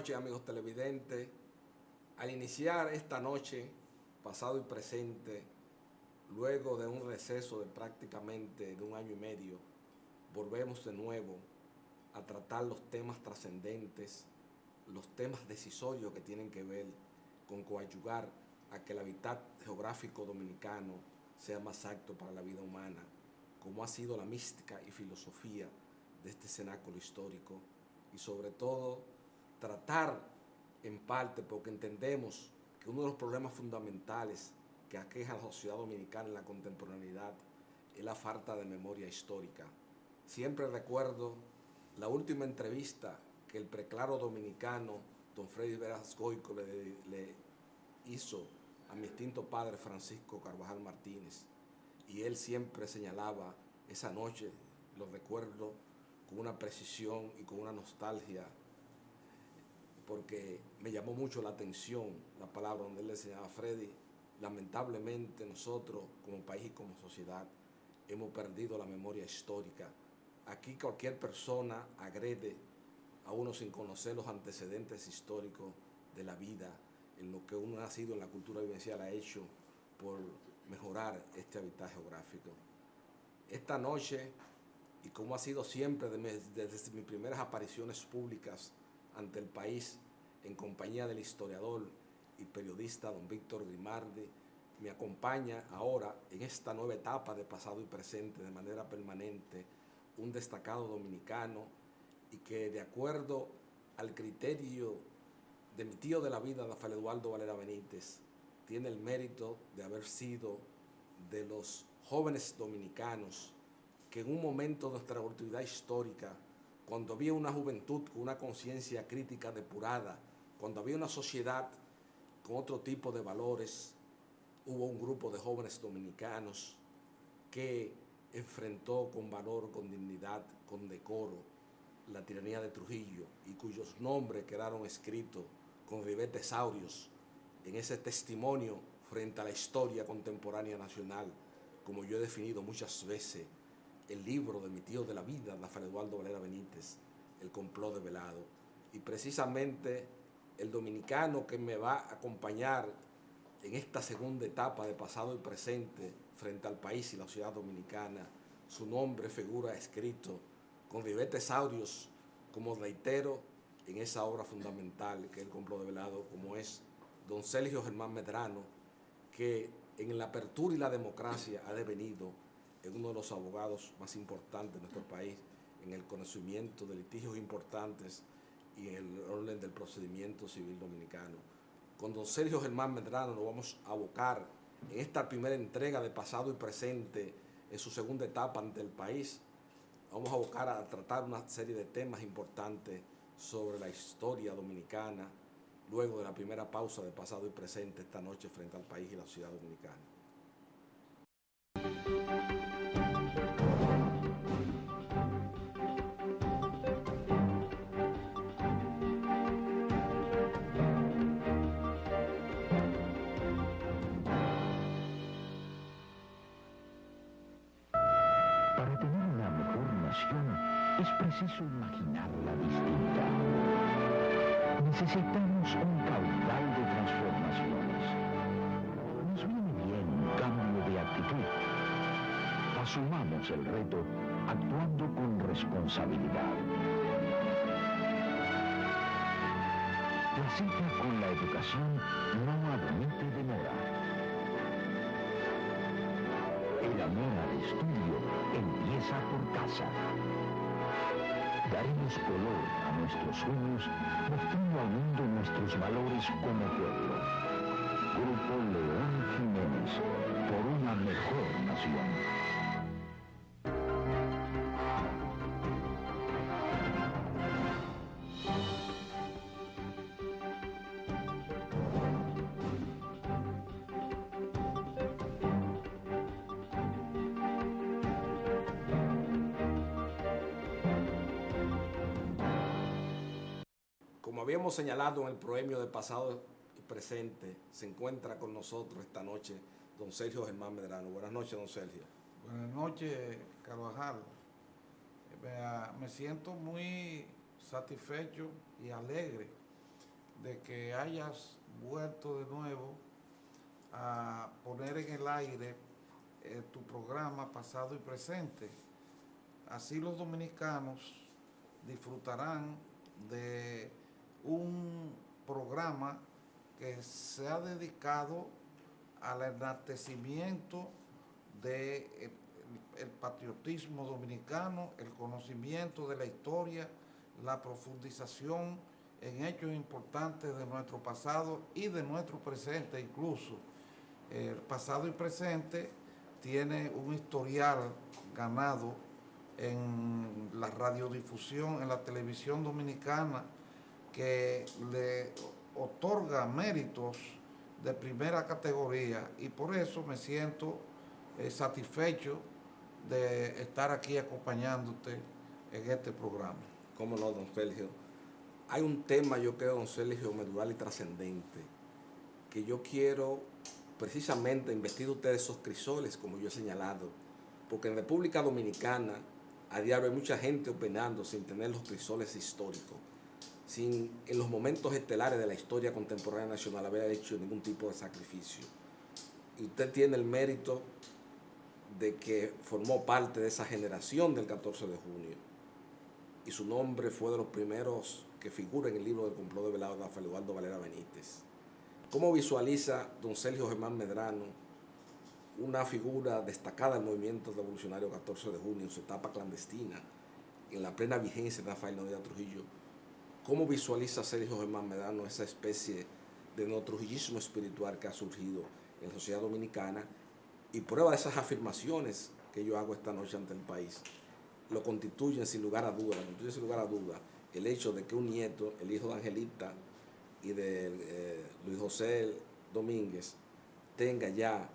noches, amigos televidentes. Al iniciar esta noche, pasado y presente, luego de un receso de prácticamente de 1 año y medio, volvemos de nuevo a tratar los temas trascendentes, los temas decisorios que tienen que ver con coadyuvar a que el hábitat geográfico dominicano sea más apto para la vida humana, como ha sido la mística y filosofía de este cenáculo histórico, y sobre todo tratar en parte, porque entendemos que uno de los problemas fundamentales que aqueja a la sociedad dominicana en la contemporaneidad es la falta de memoria histórica. Siempre recuerdo la última entrevista que el preclaro dominicano don Freddy Veras Goico le hizo a mi extinto padre Francisco Carvajal Martínez, y él siempre señalaba esa noche, lo recuerdo con una precisión y con una nostalgia, porque me llamó mucho la atención la palabra donde él le enseñaba a Freddy: lamentablemente nosotros como país y como sociedad hemos perdido la memoria histórica. Aquí cualquier persona agrede a uno sin conocer los antecedentes históricos de la vida, en lo que uno ha sido en la cultura vivencial ha hecho por mejorar este hábitat geográfico. Esta noche, y como ha sido siempre desde mis primeras apariciones públicas ante el país, en compañía del historiador y periodista don Víctor Grimaldi, me acompaña ahora en esta nueva etapa de pasado y presente de manera permanente un destacado dominicano, y que, de acuerdo al criterio de mi tío de la vida, Rafael Eduardo Valera Benítez, tiene el mérito de haber sido de los jóvenes dominicanos que en un momento de nuestra oportunidad histórica, cuando había una juventud con una conciencia crítica depurada, cuando había una sociedad con otro tipo de valores, hubo un grupo de jóvenes dominicanos que enfrentó con valor, con dignidad, con decoro la tiranía de Trujillo, y cuyos nombres quedaron escritos con ribetes áureos en ese testimonio frente a la historia contemporánea nacional, como yo he definido muchas veces el libro de mi tío de la vida, Rafael Eduardo Valera Benítez, El complot develado. Y precisamente el dominicano que me va a acompañar en esta segunda etapa de pasado y presente frente al país y la sociedad dominicana, su nombre figura escrito con ribetes áureos, como reitero, en esa obra fundamental que es El complot develado, como es don Sergio Germán Medrano, que en la apertura y la democracia ha devenido en uno de los abogados más importantes de nuestro país en el conocimiento de litigios importantes y en el orden del procedimiento civil dominicano. Con don Sergio Germán Medrano nos vamos a abocar en esta primera entrega de pasado y presente en su segunda etapa ante el país. Vamos a abocar a tratar una serie de temas importantes sobre la historia dominicana, luego de la primera pausa de pasado y presente esta noche frente al país y la sociedad dominicana. Para tener una mejor nación es preciso imaginarla distinta. Necesitamos un caudal de transformaciones. Nos viene bien un cambio de actitud. Asumamos el reto actuando con responsabilidad. La cita con la educación no admite demora. El amor al estudio empieza por casa. Daremos color a nuestros sueños, mostrando al mundo nuestros valores como pueblo. Grupo León Jiménez, por una mejor nación. Como habíamos señalado en el proemio de pasado y presente, se encuentra con nosotros esta noche don Sergio Germán Medrano. Buenas noches, don Sergio. Buenas noches, Carvajal. Me siento muy satisfecho y alegre de que hayas vuelto de nuevo a poner en el aire tu programa pasado y presente. Así los dominicanos disfrutarán de un programa que se ha dedicado al enaltecimiento del patriotismo dominicano, el conocimiento de la historia, la profundización en hechos importantes de nuestro pasado y de nuestro presente incluso. El pasado y presente tiene un historial ganado en la radiodifusión, en la televisión dominicana, que le otorga méritos de primera categoría, y por eso me siento satisfecho de estar aquí acompañándote en este programa. ¿Cómo no, don Sergio? Hay un tema, yo creo, don Sergio, medular y trascendente, que yo quiero precisamente investir ustedes esos crisoles, como yo he señalado, porque en República Dominicana a diario hay mucha gente opinando sin tener los crisoles históricos, sin en los momentos estelares de la historia contemporánea nacional haber hecho ningún tipo de sacrificio. Y usted tiene el mérito de que formó parte de esa generación del 14 de junio, y su nombre fue de los primeros que figura en el libro del complot de velado de Rafael Eduardo Valera Benítez. ¿Cómo visualiza don Sergio Germán Medrano una figura destacada del movimiento revolucionario 14 de junio en su etapa clandestina, en la plena vigencia de Rafael Noriega Trujillo? ¿Cómo visualiza Sergio Germán Medrano esa especie de neotrujillismo espiritual que ha surgido en la sociedad dominicana? Y prueba de esas afirmaciones que yo hago esta noche ante el país lo constituyen sin lugar a duda, el hecho de que un nieto, el hijo de Angelita y de Luis José Domínguez, tenga ya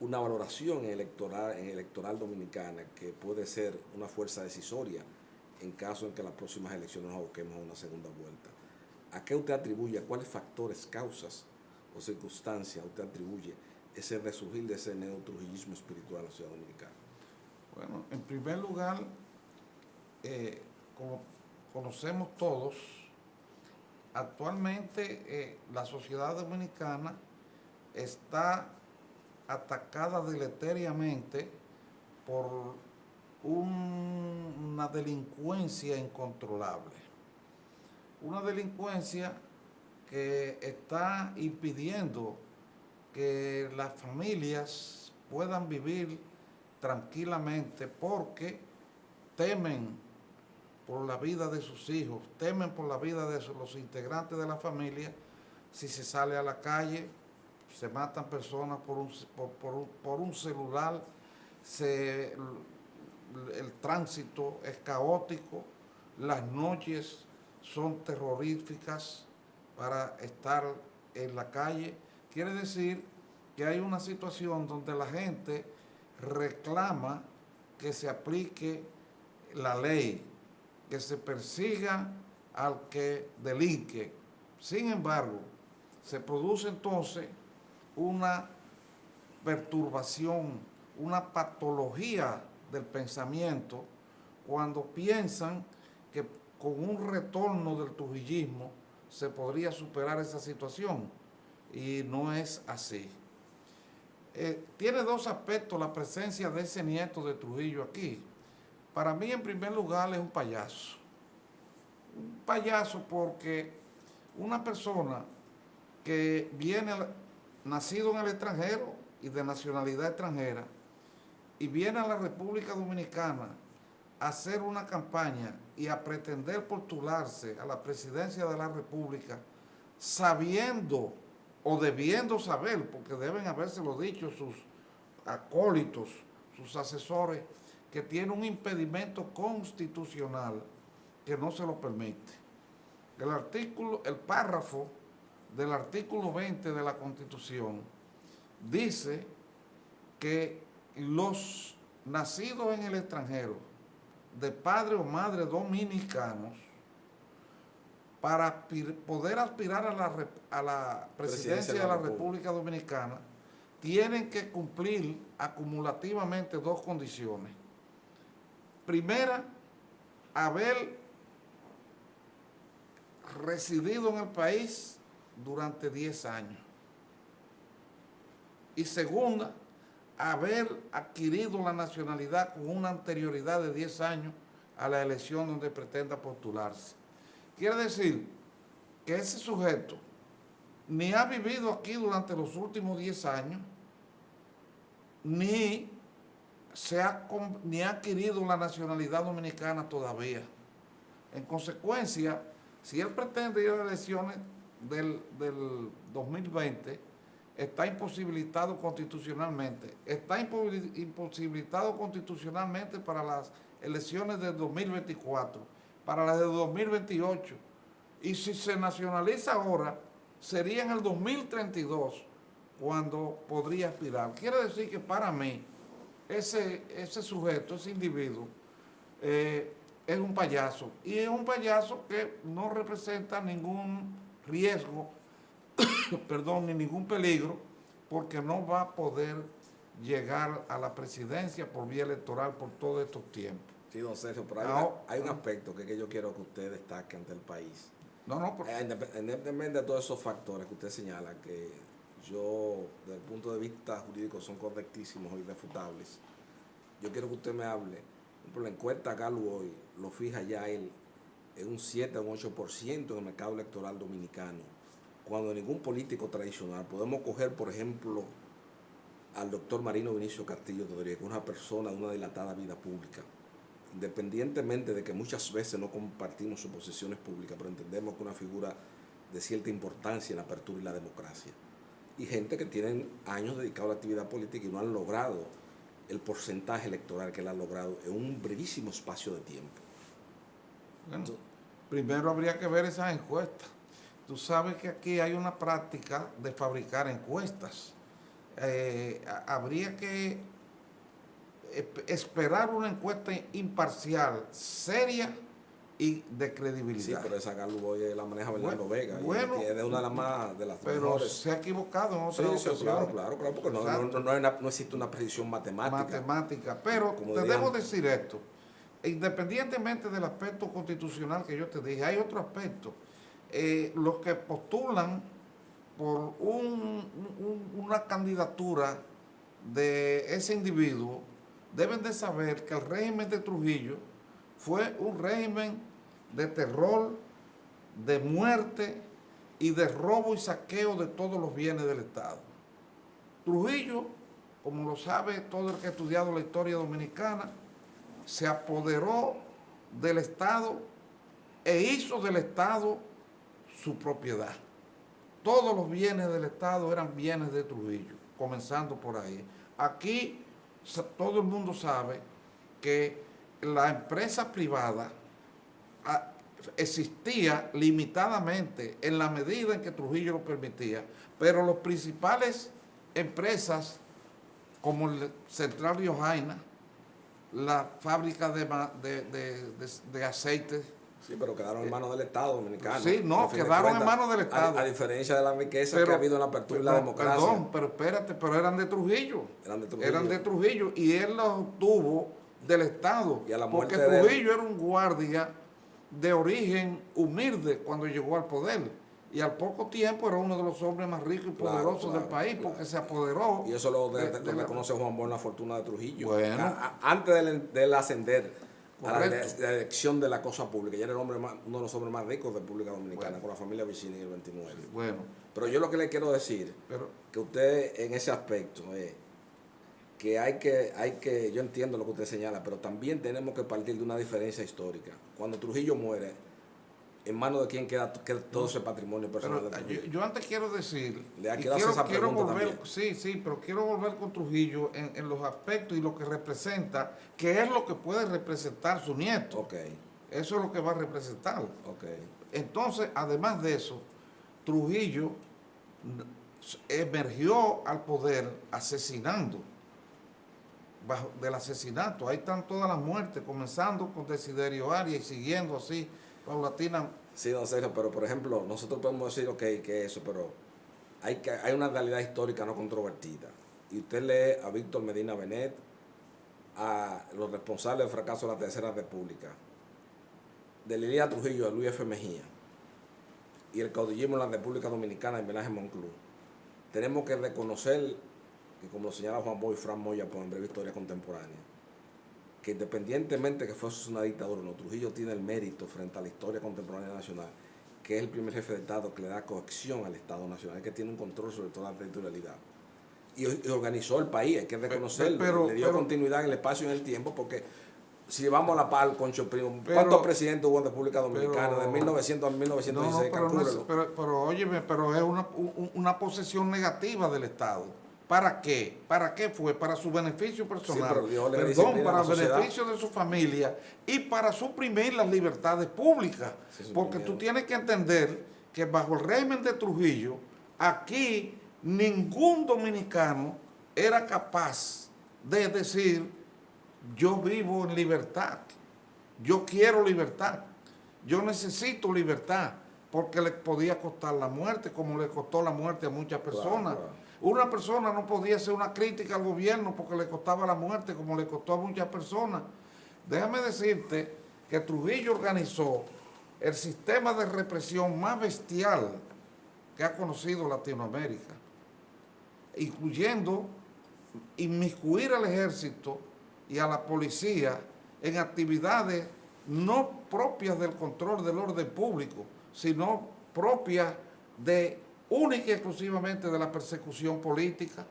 una valoración electoral dominicana que puede ser una fuerza decisoria en caso en que las próximas elecciones nos aboquemos a una segunda vuelta. ¿A qué usted atribuye, a cuáles factores, causas o circunstancias usted atribuye ese resurgir de ese neotrujillismo espiritual en la sociedad dominicana? Bueno, en primer lugar, como conocemos todos, actualmente la sociedad dominicana está atacada deleteriamente por una delincuencia incontrolable. Una delincuencia que está impidiendo que las familias puedan vivir tranquilamente porque temen por la vida de sus hijos, temen por la vida de los integrantes de la familia. Si se sale a la calle, se matan personas por un celular, el tránsito es caótico, las noches son terroríficas para estar en la calle. Quiere decir que hay una situación donde la gente reclama que se aplique la ley, que se persiga al que delinque. Sin embargo, se produce entonces una perturbación, una patología del pensamiento cuando piensan que con un retorno del trujillismo se podría superar esa situación, y no es así. Tiene dos aspectos la presencia de ese nieto de Trujillo aquí. Para mí, en primer lugar, es un payaso. Un payaso porque una persona que viene nacido en el extranjero y de nacionalidad extranjera y viene a la República Dominicana a hacer una campaña y a pretender postularse a la presidencia de la República sabiendo o debiendo saber, porque deben habérselo dicho sus acólitos, sus asesores, que tiene un impedimento constitucional que no se lo permite. El párrafo del artículo 20 de la Constitución dice que los nacidos en el extranjero de padre o madre dominicanos, para poder aspirar a la presidencia de la República Dominicana, tienen que cumplir acumulativamente dos condiciones. Primera, haber residido en el país durante 10 años. Y segunda, haber adquirido la nacionalidad con una anterioridad de 10 años a la elección donde pretenda postularse. Quiere decir que ese sujeto ni ha vivido aquí durante los últimos 10 años, ni ha adquirido la nacionalidad dominicana todavía. En consecuencia, si él pretende ir a las elecciones del 2020, está imposibilitado constitucionalmente. Está imposibilitado constitucionalmente para las elecciones del 2024, para las de 2028. Y si se nacionaliza ahora, sería en el 2032 cuando podría aspirar. Quiere decir que para mí, ese sujeto, ese individuo, es un payaso. Y es un payaso que no representa ningún riesgo, perdón, ni ningún peligro, porque no va a poder llegar a la presidencia por vía electoral por todos estos tiempos. Sí, don Sergio, pero hay un aspecto que yo quiero que usted destaque ante el país. Independientemente de todos esos factores que usted señala, que yo, desde el punto de vista jurídico, son correctísimos y irrefutables, yo quiero que usted me hable. Por la encuesta Gallup hoy lo fija ya él en un 7 o un 8% en el mercado electoral dominicano, cuando ningún político tradicional. Podemos coger, por ejemplo, al doctor Marino Vinicio Castillo Rodríguez, que es una persona de una dilatada vida pública, independientemente de que muchas veces no compartimos sus posiciones públicas, pero entendemos que una figura de cierta importancia en la apertura y la democracia. Y gente que tienen años dedicados a la actividad política y no han logrado el porcentaje electoral que él ha logrado en un brevísimo espacio de tiempo. Bueno, primero habría que ver esas encuestas. Tú sabes que aquí hay una práctica de fabricar encuestas. Habría que esperar una encuesta imparcial, seria y de credibilidad. Sí, pero esa Gallup hoy la maneja Bernardo Vega. Bueno, y es una de las más de las pero mejores. se ha equivocado en otras ocasiones. Claro, porque no existe una precisión matemática. Pero como te dirían, debo decir esto, independientemente del aspecto constitucional que yo te dije, hay otro aspecto. Los que postulan por una candidatura de ese individuo deben de saber que el régimen de Trujillo fue un régimen de terror, de muerte y de robo y saqueo de todos los bienes del Estado. Trujillo, como lo sabe todo el que ha estudiado la historia dominicana, se apoderó del Estado e hizo del Estado su propiedad. Todos los bienes del Estado eran bienes de Trujillo, comenzando por ahí. Aquí todo el mundo sabe que la empresa privada existía limitadamente en la medida en que Trujillo lo permitía, pero las principales empresas como el Central Río Jaina, la fábrica de aceites. Sí, pero quedaron en manos del Estado dominicano. Sí, no, quedaron en manos del Estado. A diferencia de la riqueza que ha habido en la apertura y la democracia. Perdón, pero espérate, pero eran de Trujillo. Eran de Trujillo y él los obtuvo del Estado. Y a la muerte porque Trujillo era un guardia de origen humilde cuando llegó al poder. Y al poco tiempo era uno de los hombres más ricos y poderosos del país porque se apoderó. Y eso lo reconoce Juan Bosch, la fortuna de Trujillo. Bueno. Antes de él ascender a la elección de la cosa pública, ya era uno de los hombres más ricos de República Dominicana, con la familia Vicini en el 29. Sí, bueno. Pero yo lo que le quiero decir, que usted en ese aspecto, que hay que, yo entiendo lo que usted señala, pero también tenemos que partir de una diferencia histórica. Cuando Trujillo muere, ¿en manos de quién queda todo ese patrimonio personal de Trujillo? Yo antes quiero decir, quiero volver, sí, pero quiero volver con Trujillo en los aspectos y lo que representa, que es lo que puede representar su nieto. Okay. Eso es lo que va a representar. Okay. Entonces, además de eso, Trujillo emergió al poder asesinando. Del asesinato, ahí están todas las muertes, comenzando con Desiderio Arias y siguiendo así paulatina. Sí, don Sergio, pero por ejemplo, nosotros podemos decir, que eso, pero hay una realidad histórica no controvertida. Y usted lee a Víctor Medina Benet, a los responsables del fracaso de la Tercera República, de Lilia Trujillo, a Luis F. Mejía, y el caudillismo en la República Dominicana en Menaje Monclús, tenemos que reconocer, y como lo señala Juan Boy y Fran Moya por en breve historia contemporánea, que independientemente que fuese una dictadura, no, Trujillo tiene el mérito frente a la historia contemporánea nacional, que es el primer jefe de Estado que le da cohesión al Estado nacional, que tiene un control sobre toda la territorialidad. Y organizó el país, hay que reconocerlo, le dio continuidad en el espacio y en el tiempo, porque si vamos a la par, Concho Primo, ¿cuántos presidentes hubo en República Dominicana de 1900 a 1916? Pero óyeme, pero es una posesión negativa del Estado. ¿Para qué? ¿Para qué fue? Para su beneficio personal, para el beneficio de su familia y para suprimir las libertades públicas. Porque tú tienes que entender que bajo el régimen de Trujillo, aquí ningún dominicano era capaz de decir: yo vivo en libertad, yo quiero libertad, yo necesito libertad, porque le podía costar la muerte, como le costó la muerte a muchas personas. Claro. Una persona no podía hacer una crítica al gobierno porque le costaba la muerte, como le costó a muchas personas. Déjame decirte que Trujillo organizó el sistema de represión más bestial que ha conocido Latinoamérica, incluyendo inmiscuir al ejército y a la policía en actividades no propias del control del orden público, sino propias de única y exclusivamente de la persecución política,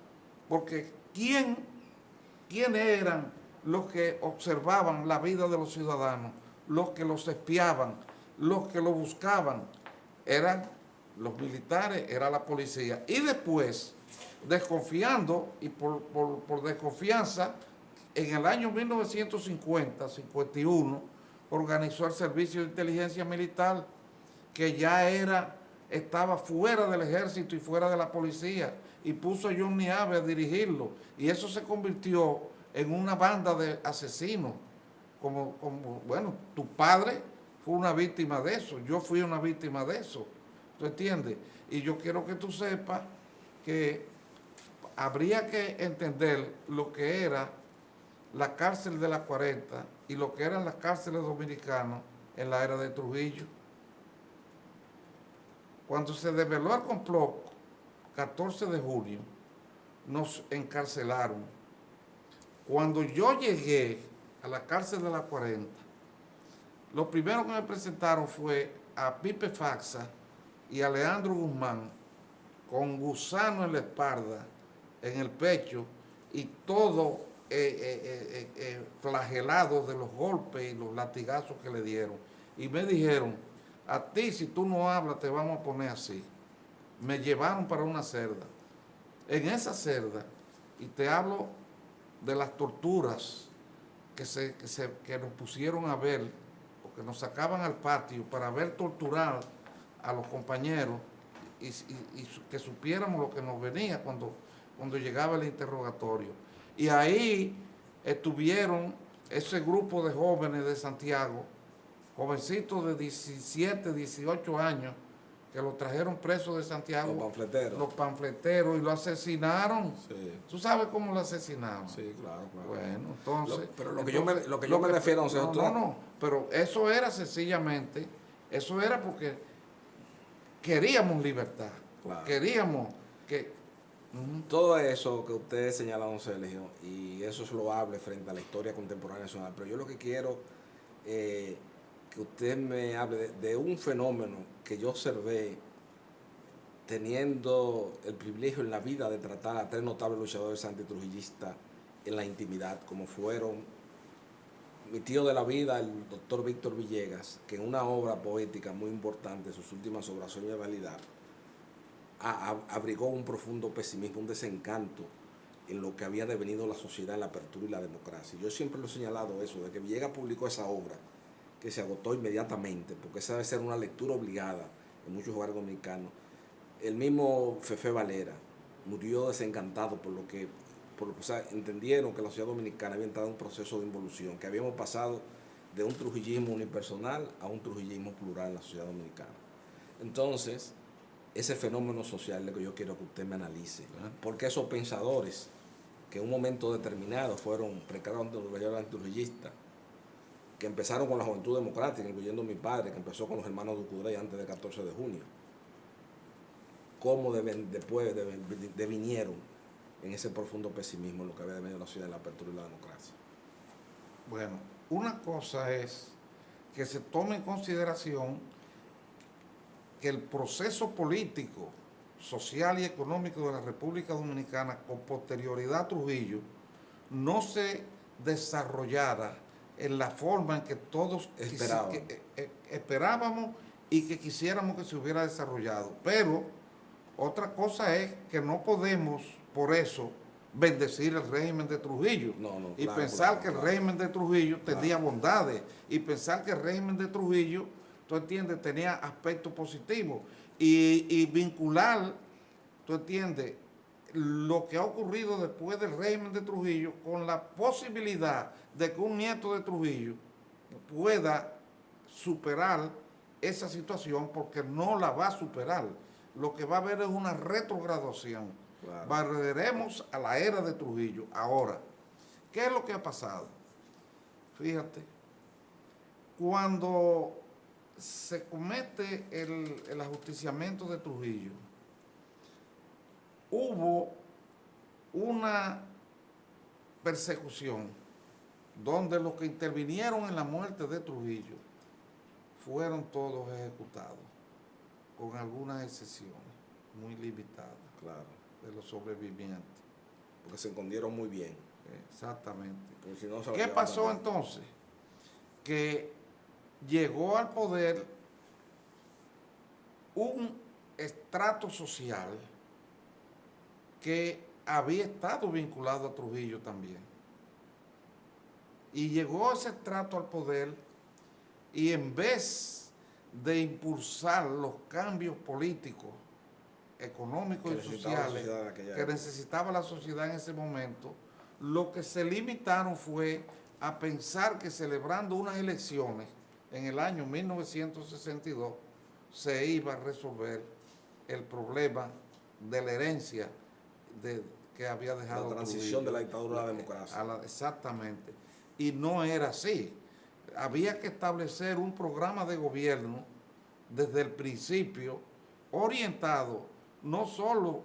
porque ¿quiénes eran los que observaban la vida de los ciudadanos, los que los espiaban, los que los buscaban? Eran los militares, era la policía. Y después, desconfiando, y por desconfianza, en el año 1950-51, organizó el Servicio de Inteligencia Militar, que ya estaba fuera del ejército y fuera de la policía, y puso a Johnny Abe a dirigirlo, y eso se convirtió en una banda de asesinos. Bueno, tu padre fue una víctima de eso, yo fui una víctima de eso, ¿tú entiendes? Y yo quiero que tú sepas que habría que entender lo que era la cárcel de las 40 y lo que eran las cárceles dominicanas en la era de Trujillo. Cuando se desveló el complot, 14 de junio, nos encarcelaron. Cuando yo llegué a la cárcel de las 40, lo primero que me presentaron fue a Pipe Faxa y a Leandro Guzmán con gusano en la espalda, en el pecho, y todo flagelado de los golpes y los latigazos que le dieron. Y me dijeron: a ti, si tú no hablas, te vamos a poner así. Me llevaron para una celda. En esa celda, y te hablo de las torturas que nos pusieron a ver, porque nos sacaban al patio para ver torturar a los compañeros y que supiéramos lo que nos venía cuando llegaba el interrogatorio. Y ahí estuvieron ese grupo de jóvenes de Santiago, jovencitos de 17, 18 años, que lo trajeron preso de Santiago. Los panfleteros, y lo asesinaron. Sí. ¿Tú sabes cómo lo asesinaron? Sí, claro. Bueno, entonces... Pero lo que yo me refiero... Pero eso era sencillamente, eso era porque queríamos libertad. Claro. Queríamos que... Todo eso que usted señala, don Sergio, y eso es loable frente a la historia contemporánea nacional, pero yo lo que quiero que usted me hable de un fenómeno que yo observé teniendo el privilegio en la vida de tratar a 3 notables luchadores antitrujillistas en la intimidad, como fueron mi tío de la vida, el doctor Víctor Villegas, que en una obra poética muy importante, sus últimas obras, Sueño de Realidad, abrigó un profundo pesimismo, un desencanto en lo que había devenido la sociedad en la apertura y la democracia. Yo siempre lo he señalado eso, de que Villegas publicó esa obra, que se agotó inmediatamente, porque esa debe ser una lectura obligada en muchos hogares dominicanos. El mismo Fefe Valera murió desencantado por lo que o sea, entendieron que la sociedad dominicana había entrado en un proceso de involución, que habíamos pasado de un trujillismo unipersonal a un trujillismo plural en la sociedad dominicana. Entonces, ese fenómeno social es lo que yo quiero que usted me analice. Porque esos pensadores que en un momento determinado fueron precarios antitrujillistas, que empezaron con la Juventud Democrática, incluyendo mi padre, que empezó con los hermanos Ducudrey antes del 14 de junio, cómo después devinieron en ese profundo pesimismo en lo que había venido la sociedad de la apertura y la democracia. Bueno, una cosa es que se tome en consideración que el proceso político, social y económico de la República Dominicana con posterioridad a Trujillo no se desarrollara en la forma en que todos esperábamos y que quisiéramos que se hubiera desarrollado. Pero otra cosa es que no podemos, por eso, bendecir el régimen de Trujillo y pensar que el régimen de Trujillo tenía bondades y pensar que el régimen de Trujillo, tú entiendes, tenía aspectos positivos y vincular, tú entiendes, lo que ha ocurrido después del régimen de Trujillo con la posibilidad de que un nieto de Trujillo pueda superar esa situación, porque no la va a superar. Lo que va a haber es una retrogradación. Claro. Volveremos a la era de Trujillo. Ahora, ¿qué es lo que ha pasado? Fíjate, cuando se comete el ajusticiamiento de Trujillo, hubo una persecución donde los que intervinieron en la muerte de Trujillo fueron todos ejecutados, con algunas excepciones muy limitadas. Claro. De los sobrevivientes. Porque se escondieron muy bien. Exactamente. Si no, ¿qué pasó entonces? Que llegó al poder un estrato social que había estado vinculado a Trujillo también. Y llegó ese estrato al poder y en vez de impulsar los cambios políticos, económicos y sociales que necesitaba la sociedad en ese momento, lo que se limitaron fue a pensar que celebrando unas elecciones en el año 1962 se iba a resolver el problema de la herencia que había dejado la transición de la dictadura a la democracia. Exactamente. Y no era así. Había que establecer un programa de gobierno desde el principio orientado no solo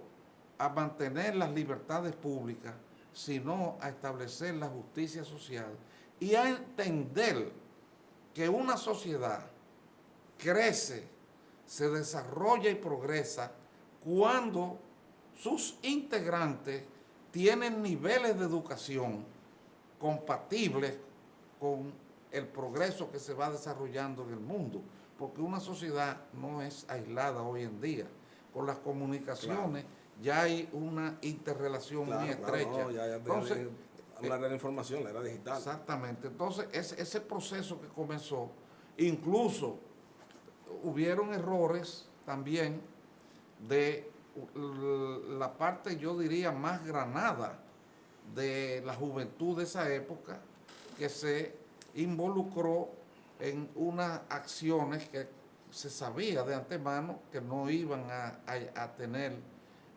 a mantener las libertades públicas, sino a establecer la justicia social y a entender que una sociedad crece, se desarrolla y progresa cuando sus integrantes tienen niveles de educación compatibles con el progreso que se va desarrollando en el mundo, porque una sociedad no es aislada hoy en día. Con las comunicaciones ya hay una interrelación muy estrecha. No, entonces, hablar de la información, la era digital. Exactamente. Entonces, ese proceso que comenzó, incluso hubieron errores también de la parte, yo diría, más granada de la juventud de esa época, que se involucró en unas acciones que se sabía de antemano que no iban a tener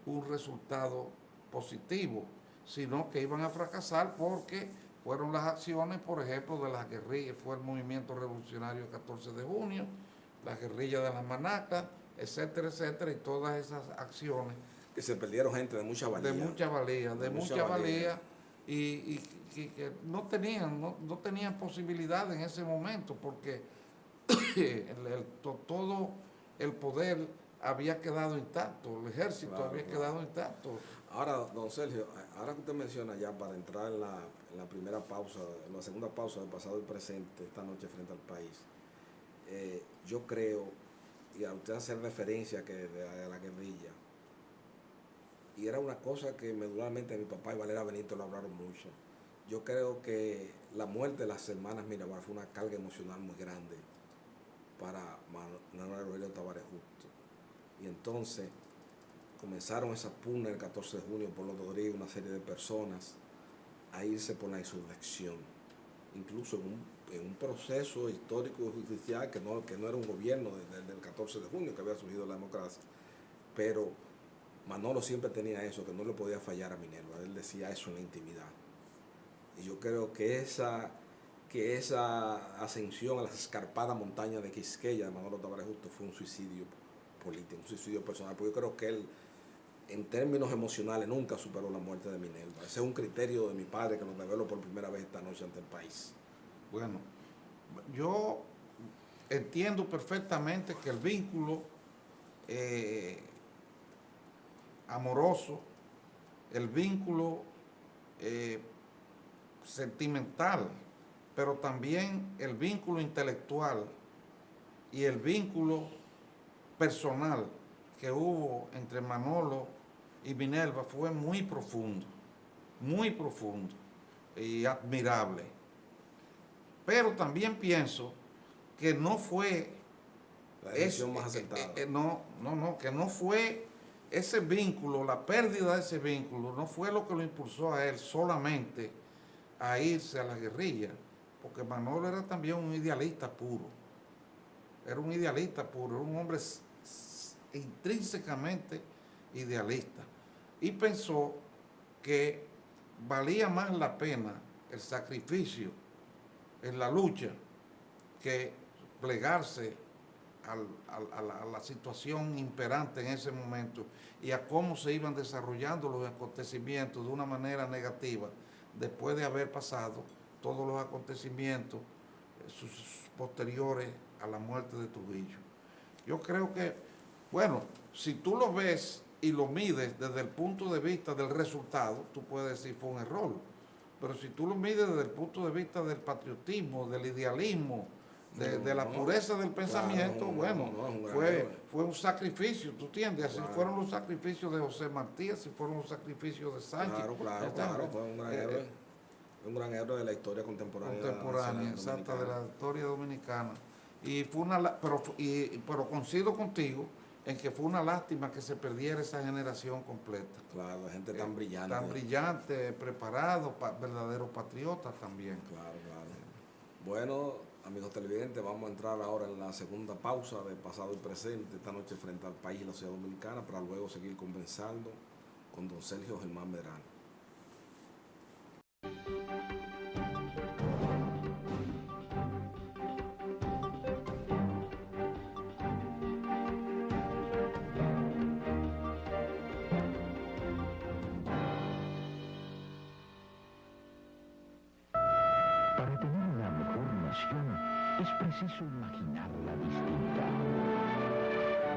un resultado positivo, sino que iban a fracasar porque fueron las acciones, por ejemplo, de las guerrillas, fue el movimiento revolucionario del 14 de junio, la guerrilla de las Manacas, etcétera, etcétera, y todas esas acciones. Que se perdieron gente de mucha valía. De mucha valía y que no tenían posibilidad en ese momento, porque todo el poder había quedado intacto, el ejército había quedado intacto. Ahora, don Sergio, ahora que usted menciona ya, para entrar en la primera pausa, en la segunda pausa del pasado y presente esta noche frente al país, yo creo, y a usted hacer referencia a la guerrilla, y era una cosa que medullarmente mi papá y Valera Benito lo hablaron mucho. Yo creo que la muerte de las hermanas Mirabal fue una carga emocional muy grande para Manuel Aurelio Tavares Justo. Y entonces comenzaron esas pugnas el 14 de junio por los Rodríguez, una serie de personas, a irse por la insurrección. Incluso en un proceso histórico y judicial que no era un gobierno del 14 de junio que había surgido la democracia. Pero Manolo siempre tenía eso, que no le podía fallar a Minerva. Él decía eso en la intimidad. Y yo creo que esa ascensión a las escarpadas montañas de Quisqueya de Manolo Tavares Justo fue un suicidio política, un suicidio personal, porque yo creo que él, en términos emocionales, nunca superó la muerte de Minerva. Ese es un criterio de mi padre que nos reveló por primera vez esta noche ante el país. Bueno, yo entiendo perfectamente que el vínculo amoroso, el vínculo sentimental, pero también el vínculo intelectual y el vínculo personal que hubo entre Manolo y Minerva fue muy profundo y admirable. Pero también pienso que no fue la decisión más acertada. Que no fue ese vínculo, la pérdida de ese vínculo, no fue lo que lo impulsó a él solamente a irse a la guerrilla, porque Manolo era también un idealista puro. Era un idealista puro, era un hombre intrínsecamente idealista. Y pensó que valía más la pena el sacrificio en la lucha que plegarse a la situación imperante en ese momento y a cómo se iban desarrollando los acontecimientos de una manera negativa después de haber pasado todos los acontecimientos posteriores a la muerte de Trujillo. Yo creo que, bueno, si tú lo ves y lo mides desde el punto de vista del resultado, tú puedes decir fue un error. Pero si tú lo mides desde el punto de vista del patriotismo, del idealismo, de la pureza del pensamiento, claro, bueno, fue un sacrificio, ¿tú entiendes? Así Claro. fueron los sacrificios de José Martí, así fueron los sacrificios de Sánchez. Claro, fue un gran héroe. Un gran héroe de la historia contemporánea Exacta, de la historia dominicana. Y fue pero coincido contigo en que fue una lástima que se perdiera esa generación completa. Claro, la gente tan brillante. Tan brillante, preparado, verdaderos patriotas también. Claro. Bueno, amigos televidentes, vamos a entrar ahora en la segunda pausa de pasado y presente, esta noche frente al país y la sociedad dominicana, para luego seguir conversando con don Sergio Germán Medrano. Para tener una mejor nación es preciso imaginarla distinta.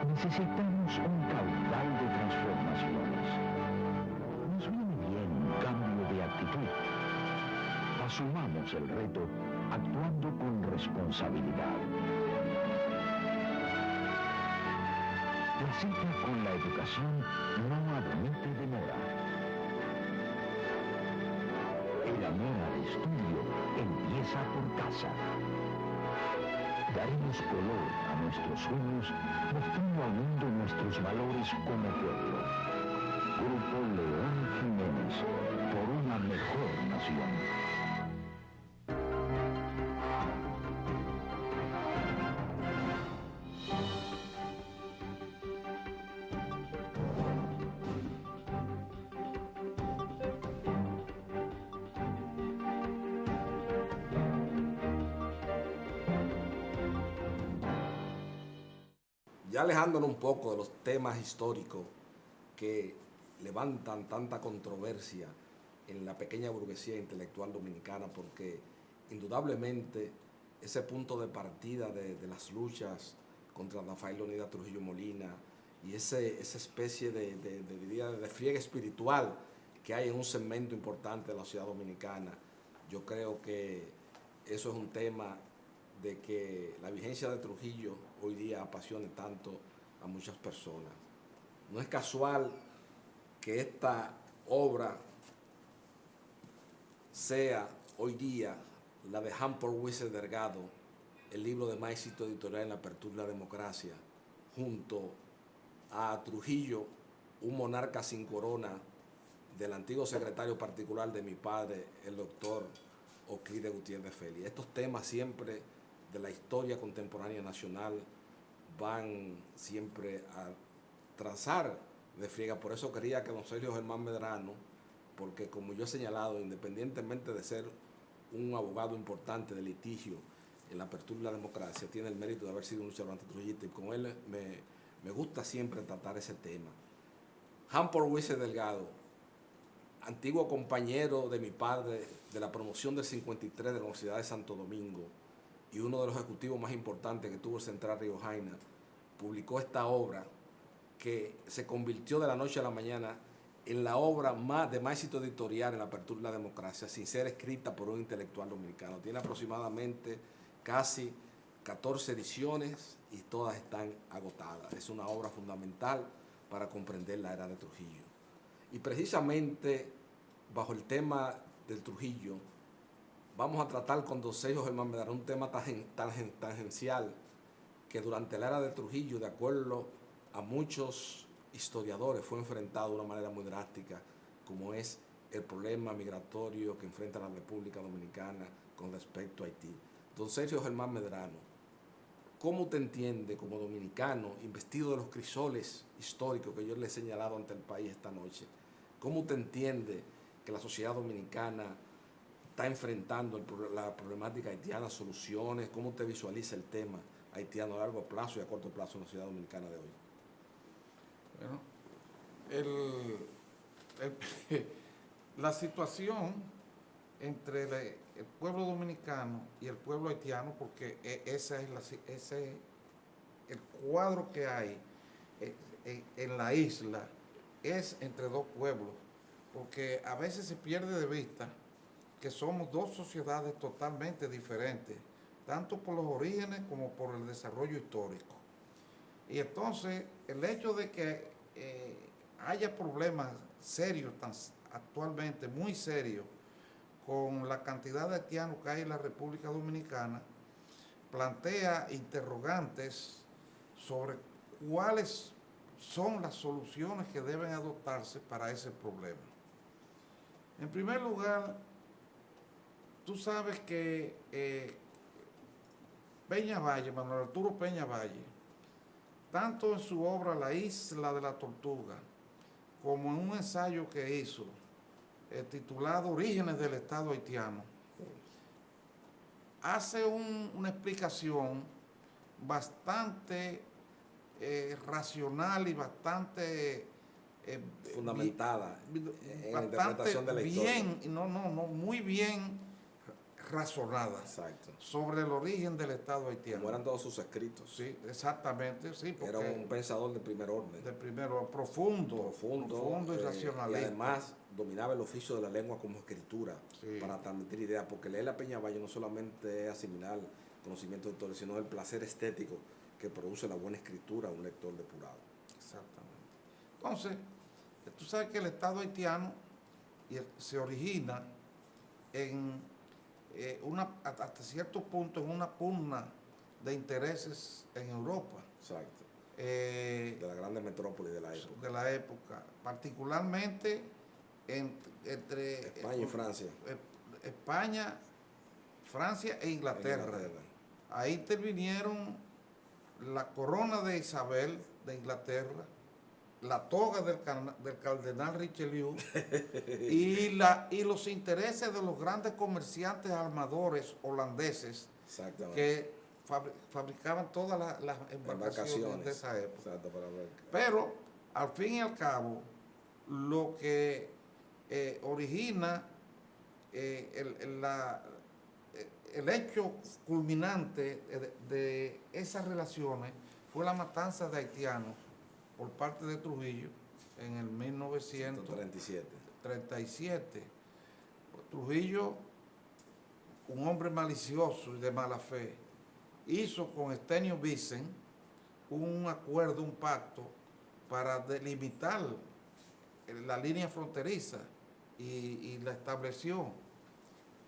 Necesitamos un caudal de transformaciones. Nos viene bien un cambio de actitud. Asumamos el reto actuando con responsabilidad. La cita con la educación no admite demora. El amor al estudio empieza por casa. Daremos color a nuestros sueños, mostrando al mundo nuestros valores como pueblo. Grupo León Jiménez, por una mejor nación. Ya alejándonos un poco de los temas históricos que levantan tanta controversia en la pequeña burguesía intelectual dominicana, porque indudablemente ese punto de partida de las luchas contra Rafael Leónidas Trujillo Molina y esa especie de friega espiritual que hay en un segmento importante de la sociedad dominicana, yo creo que eso es un tema de que la vigencia de Trujillo hoy día apasione tanto a muchas personas. No es casual que esta obra sea hoy día la de Hampton Wiesel Delgado, el libro de más éxito editorial en la apertura de la democracia, junto a Trujillo, un monarca sin corona, del antiguo secretario particular de mi padre, el doctor Euclides Gutiérrez Félix. Estos temas siempre de la historia contemporánea nacional van siempre a trazar de friega. Por eso quería que don Sergio Germán Medrano, porque como yo he señalado, independientemente de ser un abogado importante de litigio en la apertura de la democracia, tiene el mérito de haber sido un luchador antitrujillista, y con él me gusta siempre tratar ese tema. Hampor Huice Delgado, antiguo compañero de mi padre de la promoción del 53 de la Universidad de Santo Domingo y uno de los ejecutivos más importantes que tuvo el Central Río Jaina, publicó esta obra que se convirtió de la noche a la mañana en la obra de más éxito editorial en la apertura de la democracia, sin ser escrita por un intelectual dominicano. Tiene aproximadamente casi 14 ediciones y todas están agotadas. Es una obra fundamental para comprender la era de Trujillo. Y precisamente bajo el tema del Trujillo, vamos a tratar con don Sergio Germán Medrano un tema tangencial que durante la era de Trujillo, de acuerdo a muchos historiadores, fue enfrentado de una manera muy drástica, como es el problema migratorio que enfrenta la República Dominicana con respecto a Haití. Don Sergio Germán Medrano, ¿cómo te entiende como dominicano, investido de los crisoles históricos que yo le he señalado ante el país esta noche? ¿Cómo te entiende que la sociedad dominicana está enfrentando la problemática haitiana, soluciones? ¿Cómo te visualiza el tema haitiano a largo plazo y a corto plazo en la sociedad dominicana de hoy? Bueno, la situación entre el pueblo dominicano y el pueblo haitiano, porque ese es el cuadro que hay en la isla, es entre dos pueblos, porque a veces se pierde de vista que somos dos sociedades totalmente diferentes, tanto por los orígenes como por el desarrollo histórico. Y entonces, el hecho de que haya problemas serios, actualmente muy serios, con la cantidad de haitianos que hay en la República Dominicana, plantea interrogantes sobre cuáles son las soluciones que deben adoptarse para ese problema. En primer lugar, tú sabes que Peña Valle, Manuel Arturo Peña Valle, tanto en su obra La Isla de la Tortuga, como en un ensayo que hizo, titulado Orígenes del Estado Haitiano, hace una explicación bastante racional y bastante fundamentada en la interpretación de la bien, historia. Muy bien razonada. Exacto. Sobre el origen del Estado haitiano. Como eran todos sus escritos. Sí, exactamente, sí. Era un pensador de primer orden. De primero, profundo y racionalista. Y además dominaba el oficio de la lengua como escritura, sí, para transmitir ideas, porque leer a Peña Valle no solamente es asimilar conocimiento de historia, sino el placer estético que produce la buena escritura a un lector depurado. Exactamente. Entonces, tú sabes que el Estado haitiano se origina en hasta cierto punto en una pugna de intereses en Europa. Exacto. De las grandes metrópolis de la época. De la época, particularmente entre España y Francia. España, Francia e Inglaterra. Ahí intervinieron la corona de Isabel de Inglaterra, la toga del cardenal Richelieu y los intereses de los grandes comerciantes armadores holandeses que fabricaban todas las embarcaciones de esa época. Exacto, pero al fin y al cabo, lo que origina el hecho culminante de esas relaciones fue la matanza de haitianos por parte de Trujillo en el 1937. Trujillo, un hombre malicioso y de mala fe, hizo con Estenio Vicen un acuerdo, un pacto para delimitar la línea fronteriza y la estableció,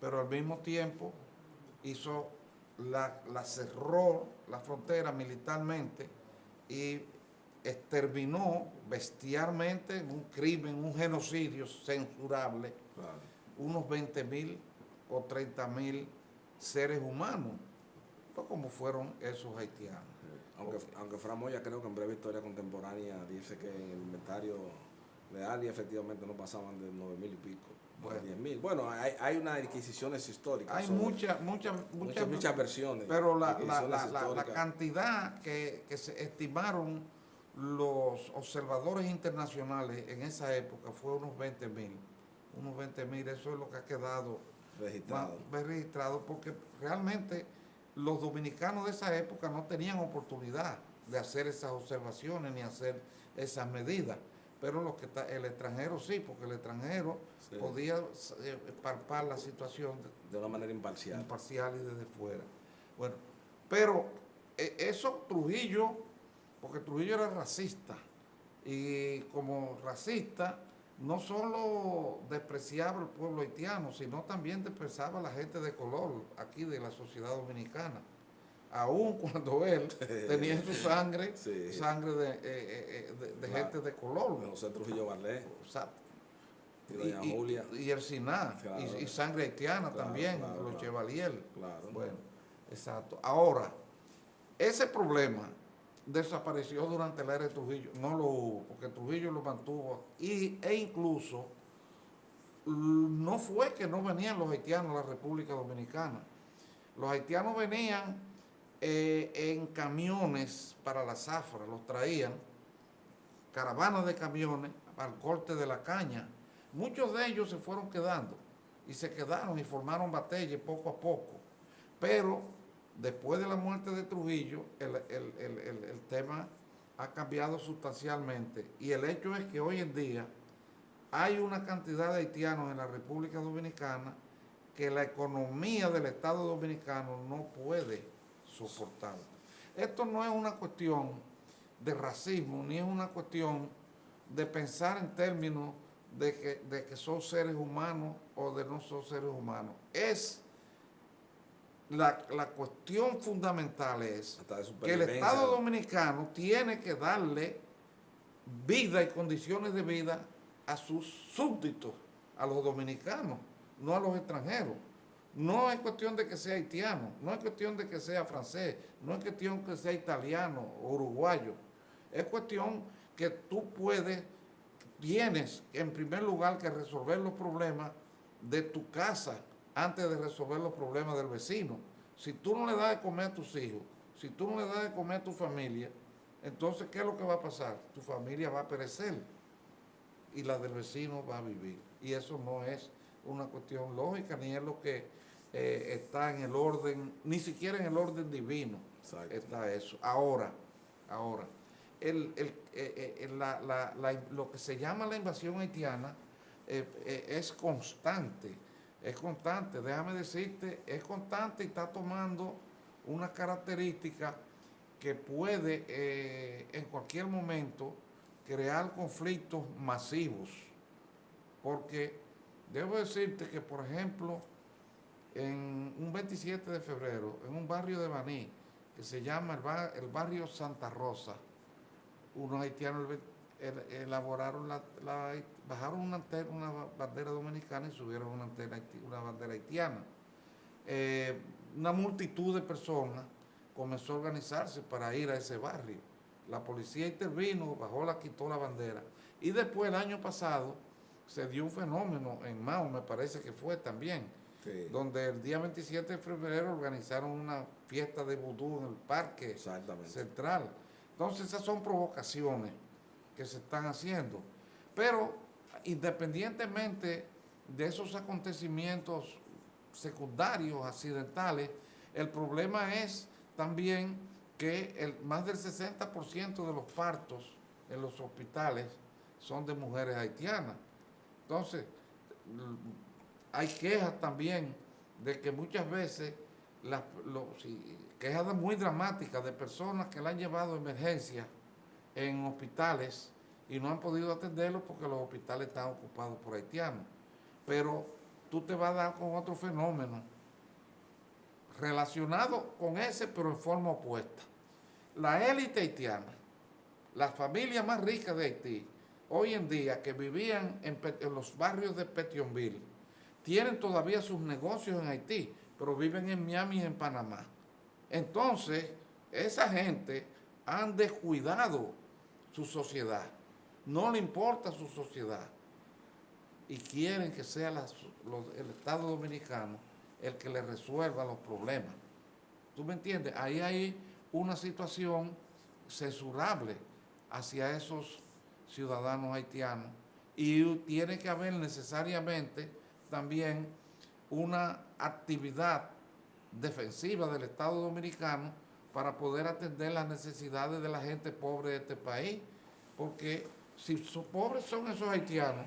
pero al mismo tiempo cerró la frontera militarmente y exterminó bestialmente en un crimen, un genocidio censurable, claro, unos 20.000 o 30.000 seres humanos, pues como fueron esos haitianos. Aunque Fran Moya creo que en Breve Historia Contemporánea dice que en el inventario leal y efectivamente no pasaban de 9.000 y pico, bueno, 10.000. Bueno, hay unas adquisiciones históricas. Hay muchas versiones. Pero la cantidad que se estimaron los observadores internacionales en esa época fue unos 20.000. Unos 20.000, eso es lo que ha quedado registrado, porque realmente los dominicanos de esa época no tenían oportunidad de hacer esas observaciones ni hacer esas medidas, pero el extranjero sí, porque el extranjero podía palpar la situación de una manera imparcial y desde fuera. Bueno, pero eso Trujillo, porque Trujillo era racista, y como racista no solo despreciaba al pueblo haitiano, sino también despreciaba a la gente de color aquí de la sociedad dominicana, aun cuando él tenía en su sangre, sangre de gente de color. José Trujillo Barlet. Exacto. Y doña Julia. Y el Siná, claro. y sangre haitiana también, los Chevalier. Claro. Bueno, exacto. Ahora, ese problema desapareció durante la era de Trujillo, no lo hubo, porque Trujillo lo mantuvo, e incluso no fue que no venían los haitianos a la República Dominicana. Los haitianos venían en camiones para la zafra, los traían, caravanas de camiones al corte de la caña. Muchos de ellos se fueron quedando y se quedaron y formaron batallas poco a poco, pero después de la muerte de Trujillo, el tema ha cambiado sustancialmente, y el hecho es que hoy en día hay una cantidad de haitianos en la República Dominicana que la economía del Estado Dominicano no puede soportar. Esto no es una cuestión de racismo, ni es una cuestión de pensar en términos de que son seres humanos o de no son seres humanos. La cuestión fundamental es que el Estado Dominicano tiene que darle vida y condiciones de vida a sus súbditos, a los dominicanos, no a los extranjeros. No es cuestión de que sea haitiano, no es cuestión de que sea francés, no es cuestión de que sea italiano o uruguayo. Es cuestión que tú tienes en primer lugar que resolver los problemas de tu casa antes de resolver los problemas del vecino. Si tú no le das de comer a tus hijos, si tú no le das de comer a tu familia, entonces, ¿qué es lo que va a pasar? Tu familia va a perecer y la del vecino va a vivir. Y eso no es una cuestión lógica, ni es lo que está en el orden, ni siquiera en el orden divino. Exacto. Está eso. Ahora, lo que se llama la invasión haitiana es constante. Es constante, déjame decirte, es constante y está tomando una característica que puede en cualquier momento crear conflictos masivos. Porque debo decirte que, por ejemplo, en un 27 de febrero, en un barrio de Baní, que se llama el barrio Santa Rosa, unos haitianos elaboraron bajaron una bandera dominicana y subieron una bandera haitiana. Una multitud de personas comenzó a organizarse para ir a ese barrio. La policía intervino, quitó la bandera. Y después, el año pasado, se dio un fenómeno en Mao, me parece que fue también, donde el día 27 de febrero organizaron una fiesta de vudú en el parque central. Entonces, esas son provocaciones que se están haciendo. Pero independientemente de esos acontecimientos secundarios, accidentales, el problema es también que más del 60% de los partos en los hospitales son de mujeres haitianas. Entonces, hay quejas también de que muchas veces, quejas muy dramáticas de personas que la han llevado a emergencia en hospitales y no han podido atenderlos porque los hospitales están ocupados por haitianos. Pero tú te vas a dar con otro fenómeno relacionado con ese, pero en forma opuesta. La élite haitiana, las familias más ricas de Haití, hoy en día, que vivían en los barrios de Petionville, tienen todavía sus negocios en Haití, pero viven en Miami y en Panamá. Entonces, esa gente han descuidado su sociedad, no le importa su sociedad, y quieren que sea el Estado Dominicano el que le resuelva los problemas. ¿Tú me entiendes? Ahí hay una situación censurable. hacia esos ciudadanos haitianos, y tiene que haber necesariamente también una actividad defensiva del Estado Dominicano para poder atender las necesidades de la gente pobre de este país, porque si pobres son esos haitianos,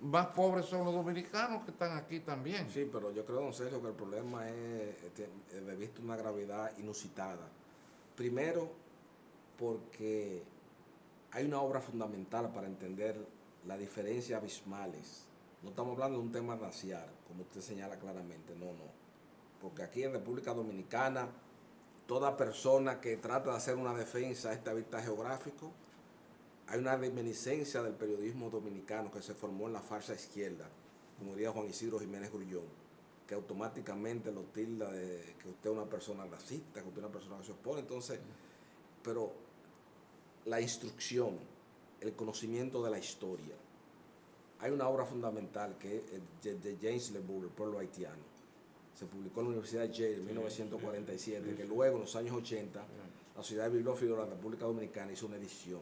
más pobres son los dominicanos que están aquí también. Sí, pero yo creo, don Sergio, que el problema es de visto una gravedad inusitada. Primero, porque hay una obra fundamental para entender las diferencias abismales. No estamos hablando de un tema racial, como usted señala claramente, no. Porque aquí en República Dominicana, toda persona que trata de hacer una defensa a esta vista geográfico, hay una reminiscencia del periodismo dominicano que se formó en la falsa izquierda, como diría Juan Isidro Jiménez Grullón, que automáticamente lo tilda de que usted es una persona racista, que usted es una persona que se opone. Entonces, pero la instrucción, el conocimiento de la historia. Hay una obra fundamental que es de James Le Bourg, El pueblo haitiano. Se publicó en la Universidad de Yale en 1947, que luego en los años 80 la Sociedad de Bibliófilos de la República Dominicana hizo una edición.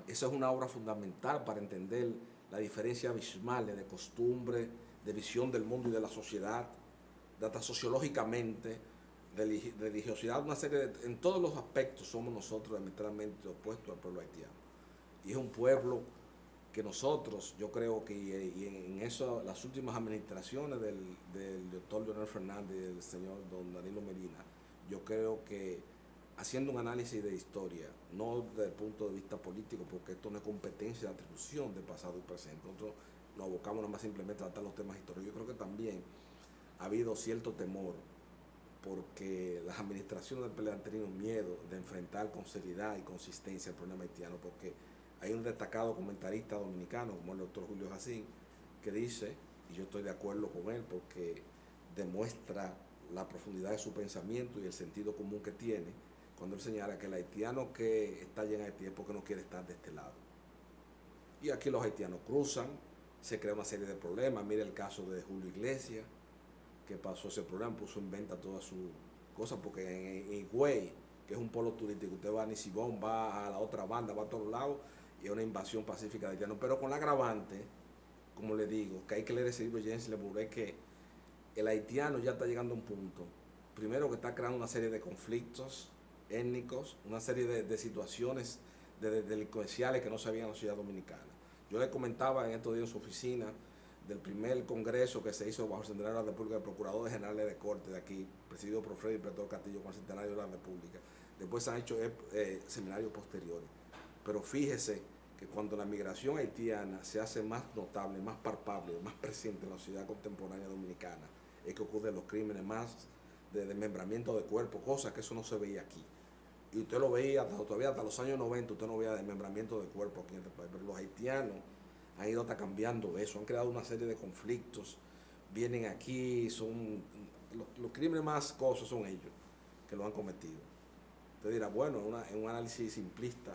Esa es una obra fundamental para entender la diferencia abismal de costumbre, de visión del mundo y de la sociedad, hasta sociológicamente, de religiosidad, una serie de, en todos los aspectos somos nosotros diametralmente opuestos al pueblo haitiano. Y es un pueblo que nosotros, yo creo que y en eso, las últimas administraciones del doctor Leonel Fernández y del señor don Danilo Medina, yo creo que haciendo un análisis de historia, no desde el punto de vista político, porque esto no es competencia de atribución de pasado y presente, nosotros nos abocamos nada más simplemente a tratar los temas históricos. Yo creo que también ha habido cierto temor, porque las administraciones del PLD han tenido miedo de enfrentar con seriedad y consistencia el problema haitiano, porque hay un destacado comentarista dominicano, como el doctor Julio Jacín, que dice, y yo estoy de acuerdo con él, porque demuestra la profundidad de su pensamiento y el sentido común que tiene, cuando él señala que el haitiano que está allá en Haití es porque no quiere estar de este lado. Y aquí los haitianos cruzan, se crea una serie de problemas. Mire el caso de Julio Iglesias, que pasó ese problema, puso en venta todas sus cosas, porque en Higüey, que es un polo turístico, usted va a Nisibón, va a la otra banda, va a todos lados, y es una invasión pacífica de haitianos. Pero con la agravante, como le digo, que hay que leer ese libro de James Le Bourg, es que el haitiano ya está llegando a un punto, primero que está creando una serie de conflictos étnicos, una serie de situaciones delincuenciales que no se habían en la sociedad dominicana. Yo le comentaba en estos días en su oficina del primer congreso que se hizo bajo el centenario de la República de Procuradores Generales de Corte de aquí, presidido por Freddy Pretor Castillo con el centenario de la República. Después se han hecho seminarios posteriores. Pero fíjese que cuando la migración haitiana se hace más notable, más palpable, más presente en la sociedad contemporánea dominicana, es que ocurren los crímenes más de desmembramiento de cuerpo, cosas que eso no se veía aquí. Y usted lo veía todavía hasta los años 90, usted no veía desmembramiento de cuerpo aquí en este país, pero los haitianos han ido hasta cambiando eso, han creado una serie de conflictos, vienen aquí, son los crímenes más cosas son ellos que lo han cometido. Usted dirá, bueno, en un análisis simplista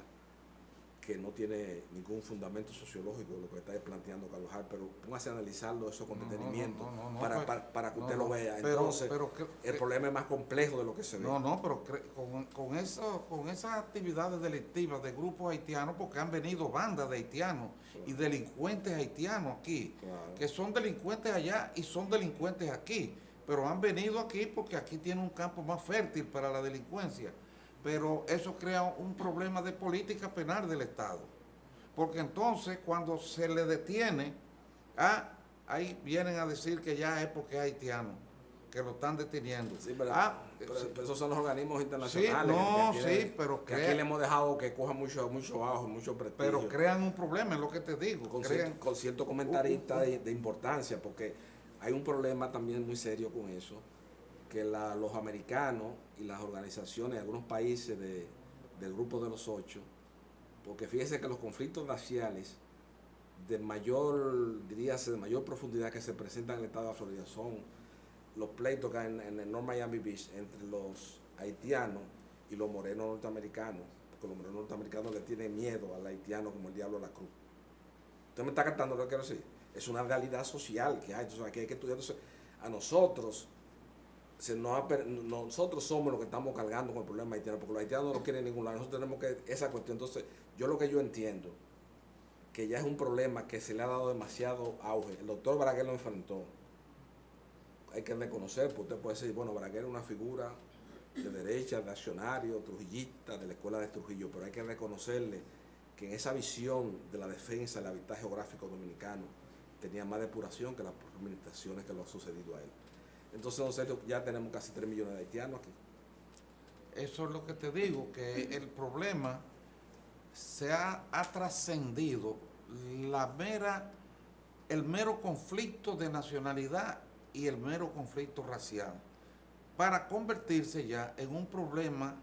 que no tiene ningún fundamento sociológico lo que está planteando Carlos Hart, pero póngase a analizarlo eso con detenimiento para que usted lo vea. Entonces, el problema es más complejo de lo que se ve. Pero con esas actividades delictivas de grupos haitianos, porque han venido bandas de haitianos y delincuentes haitianos aquí, que son delincuentes allá y son delincuentes aquí, pero han venido aquí porque aquí tiene un campo más fértil para la delincuencia. Pero eso crea un problema de política penal del Estado. Porque entonces, cuando se le detiene, ahí vienen a decir que ya es porque es haitiano, que lo están deteniendo. Sí, pero esos son los organismos internacionales. Pero que aquí le hemos dejado que coja mucho auge, mucho prestigio. Pero crean un problema, es lo que te digo. Con cierto comentarista de importancia, porque hay un problema también muy serio con eso, que los americanos y las organizaciones de algunos países del grupo de los 8, porque fíjese que los conflictos raciales de mayor profundidad que se presentan en el estado de Florida son los pleitos que hay en el North Miami Beach entre los haitianos y los morenos norteamericanos, porque los morenos norteamericanos le tienen miedo al haitiano como el diablo a la cruz. ¿Usted me está captando lo que quiero decir? Es una realidad social que hay, entonces aquí hay que estudiar. Entonces, a nosotros nosotros somos los que estamos cargando con el problema haitiano, porque los haitianos no lo quieren en ningún lado. Nosotros tenemos que, esa cuestión. Entonces, lo que yo entiendo, que ya es un problema que se le ha dado demasiado auge. El doctor Balaguer lo enfrentó. Hay que reconocer, porque usted puede decir, bueno, Balaguer es una figura de derecha, de accionario, trujillista, de la escuela de Trujillo, pero hay que reconocerle que en esa visión de la defensa del hábitat geográfico dominicano tenía más depuración que las administraciones que lo han sucedido a él. Entonces, nosotros ya tenemos casi 3 millones de haitianos aquí. Eso es lo que te digo, que el problema ha trascendido el mero conflicto de nacionalidad y el mero conflicto racial, para convertirse ya en un problema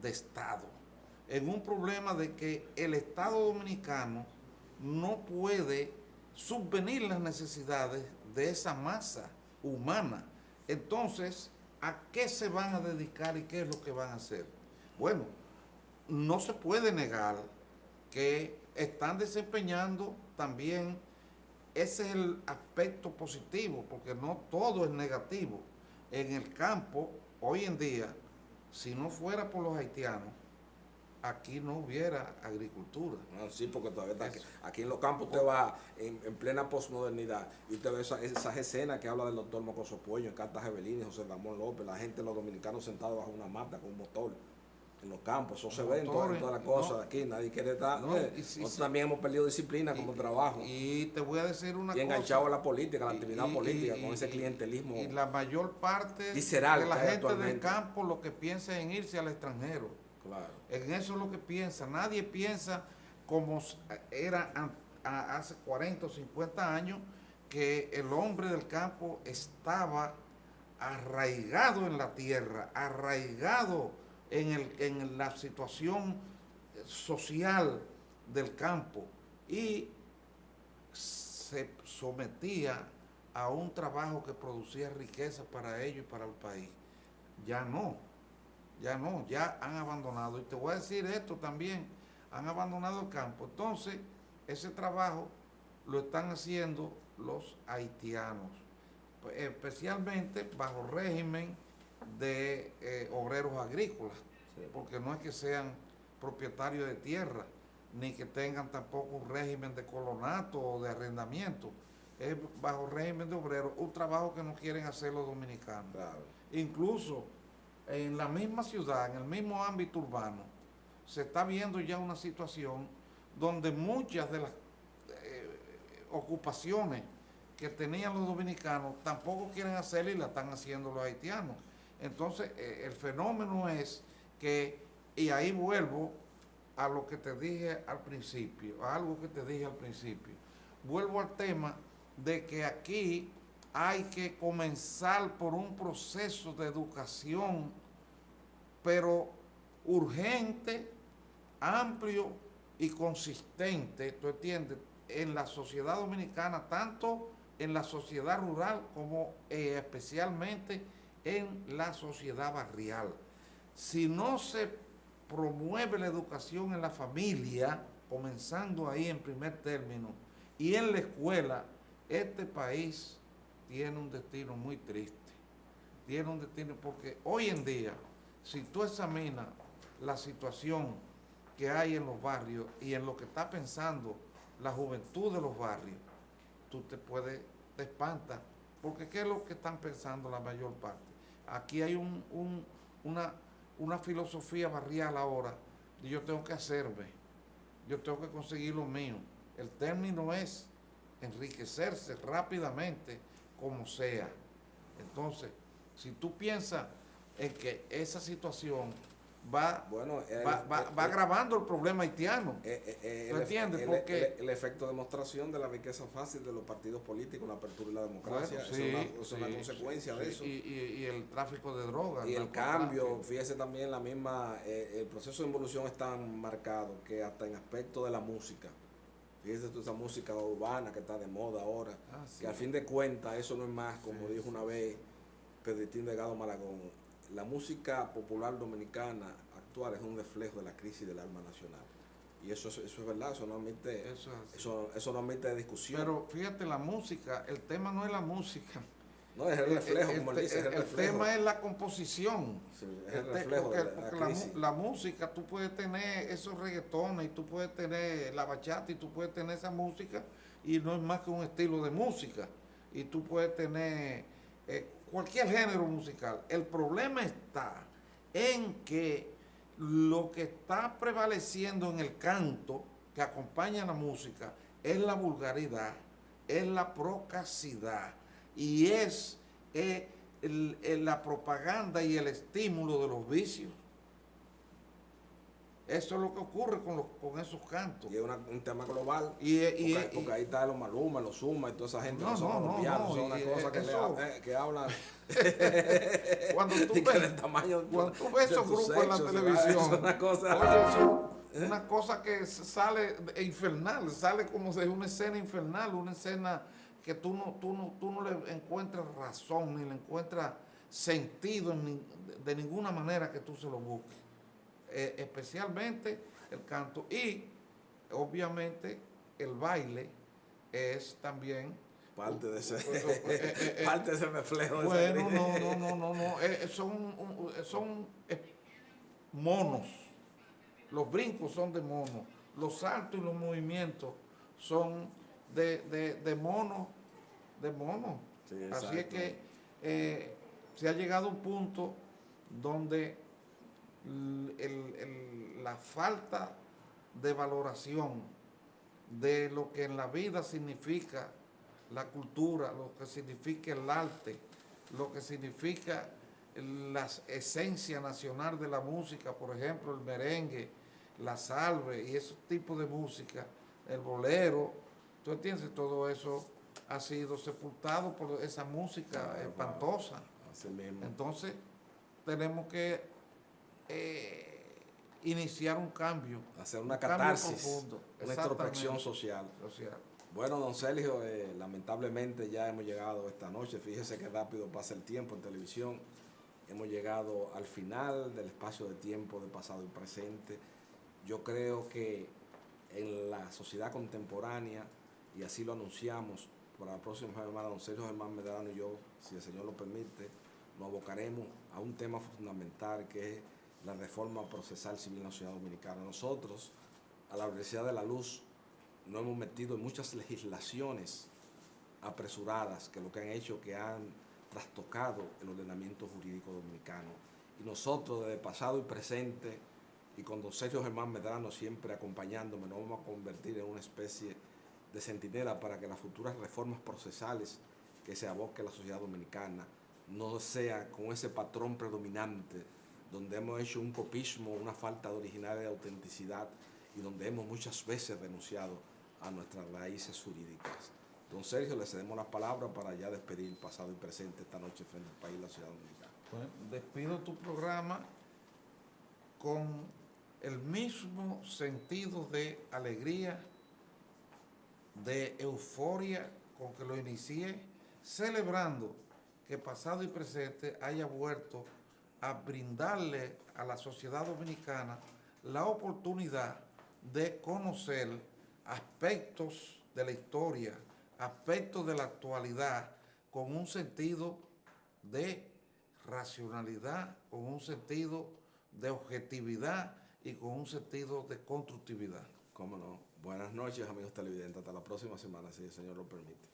de Estado, en un problema de que el Estado dominicano no puede subvenir las necesidades de esa masa humana. Entonces, ¿a qué se van a dedicar y qué es lo que van a hacer? Bueno, no se puede negar que están desempeñando también, ese es el aspecto positivo, porque no todo es negativo. En el campo, hoy en día, si no fuera por los haitianos, aquí no hubiera agricultura. No, sí, porque todavía está aquí en los campos usted va en plena posmodernidad y usted ve esas escenas que habla del doctor Mocoso Puello en Cartas Evelini, José Ramón López, la gente, los dominicanos sentados bajo una mata con un motor en los campos. Eso se ve en todas las cosas de aquí, nadie quiere estar. Nosotros también hemos perdido disciplina como trabajo. Y te voy a decir una cosa. Y enganchado a la política, a la actividad política, con ese clientelismo. Y la mayor parte visceral de la gente del campo lo que piensa es en irse al extranjero. Claro. En eso es lo que piensa. Nadie piensa como era hace 40 o 50 años, que el hombre del campo estaba arraigado en la tierra, arraigado en la situación social del campo, y se sometía a un trabajo que producía riqueza para ellos y para el país. Ya no, ya han abandonado. Y te voy a decir esto también, han abandonado el campo. Entonces, ese trabajo lo están haciendo los haitianos, especialmente bajo régimen de obreros agrícolas, sí, porque no es que sean propietarios de tierra, ni que tengan tampoco un régimen de colonato o de arrendamiento. Es bajo régimen de obreros, un trabajo que no quieren hacer los dominicanos. Claro. Incluso en la misma ciudad, en el mismo ámbito urbano, se está viendo ya una situación donde muchas de las ocupaciones que tenían los dominicanos tampoco quieren hacerla y la están haciendo los haitianos. Entonces, el fenómeno es que, y ahí vuelvo a lo que te dije al principio, a algo que te dije al principio, vuelvo al tema de que aquí hay que comenzar por un proceso de educación, pero urgente, amplio y consistente, ¿tú entiendes?, en la sociedad dominicana, tanto en la sociedad rural como especialmente en la sociedad barrial. Si no se promueve la educación en la familia, comenzando ahí en primer término, y en la escuela, este país tiene un destino muy triste. Tiene un destino porque hoy en día, si tú examinas la situación que hay en los barrios y en lo que está pensando la juventud de los barrios, tú te espantas, porque ¿qué es lo que están pensando la mayor parte? Aquí hay una filosofía barrial ahora, y yo tengo que hacerme, yo tengo que conseguir lo mío. El término es enriquecerse rápidamente, como sea. Entonces, si tú piensas en que esa situación va agravando el problema haitiano, ¿tú entiendes? Porque el efecto de demostración de la riqueza fácil de los partidos políticos, la apertura y la democracia, bueno, sí, es una consecuencia de eso. Y el tráfico de drogas. Y el cambio, fíjese también la misma, el proceso de evolución es tan marcado que hasta en aspecto de la música, fíjese toda esa música urbana que está de moda ahora, sí, que al fin de cuentas eso no es más, como dijo una vez Pedritín Delgado Malagón, la música popular dominicana actual es un reflejo de la crisis del alma nacional. Y eso es verdad, eso no admite discusión. Pero fíjate, la música, el tema no es la música, No, es el reflejo, como él dice, es el reflejo. tema es la composición. Sí, es el reflejo de la porque crisis. la música, tú puedes tener esos reggaetones, y tú puedes tener la bachata, y tú puedes tener esa música, y no es más que un estilo de música. Y tú puedes tener cualquier género musical. El problema está en que lo que está prevaleciendo en el canto que acompaña a la música es la vulgaridad, es la procacidad y es la propaganda y el estímulo de los vicios. Eso es lo que ocurre con esos cantos. Y es un tema global. Porque ahí está los Maluma, los Zuma y toda esa gente que son colombianos. Son una cosa que hablan. Cuando tú ves esos grupos en la televisión, es una cosa. Oye, una cosa que sale infernal, sale como si es una escena infernal, una escena que tú no le encuentras razón, ni le encuentras sentido de ninguna manera que tú se lo busques. Especialmente el canto y obviamente el baile es también parte de ese reflejo. Bueno, no, son monos. Los brincos son de monos, los saltos y los movimientos son de monos, Sí, así es que se ha llegado a un punto donde la falta de valoración de lo que en la vida significa la cultura, lo que significa el arte, lo que significa la esencia nacional de la música, por ejemplo, el merengue, la salve y esos tipos de música, el bolero, ¿tú entiendes? Todo eso ha sido sepultado por esa música espantosa. Así mismo. Entonces, tenemos que iniciar un cambio. Hacer una catarsis, profundo, una introspección social. Bueno, don Sergio, lamentablemente ya hemos llegado esta noche. Fíjese qué rápido pasa el tiempo en televisión. Hemos llegado al final del espacio de tiempo de pasado y presente. Yo creo que en la sociedad contemporánea, y así lo anunciamos, para la próxima semana, don Sergio Germán Medrano y yo, si el Señor lo permite, nos abocaremos a un tema fundamental que es la reforma procesal civil en la sociedad dominicana. Nosotros, a la Universidad de la Luz, nos hemos metido en muchas legislaciones apresuradas que lo que han hecho que han trastocado el ordenamiento jurídico dominicano. Y nosotros, desde pasado y presente, y con don Sergio Germán Medrano siempre acompañándome, nos vamos a convertir en una especie de centinela para que las futuras reformas procesales que se aboque la sociedad dominicana no sea con ese patrón predominante donde hemos hecho un copismo, una falta de originalidad y autenticidad y donde hemos muchas veces renunciado a nuestras raíces jurídicas. Don Sergio, le cedemos la palabra para ya despedir el pasado y presente esta noche frente al país y la ciudad dominicana. Bueno, despido tu programa con el mismo sentido de alegría, de euforia con que lo inicié, celebrando que pasado y presente haya vuelto a brindarle a la sociedad dominicana la oportunidad de conocer aspectos de la historia, aspectos de la actualidad, con un sentido de racionalidad, con un sentido de objetividad y con un sentido de constructividad. Cómo no. Buenas noches, amigos televidentes. Hasta la próxima semana, si el Señor lo permite.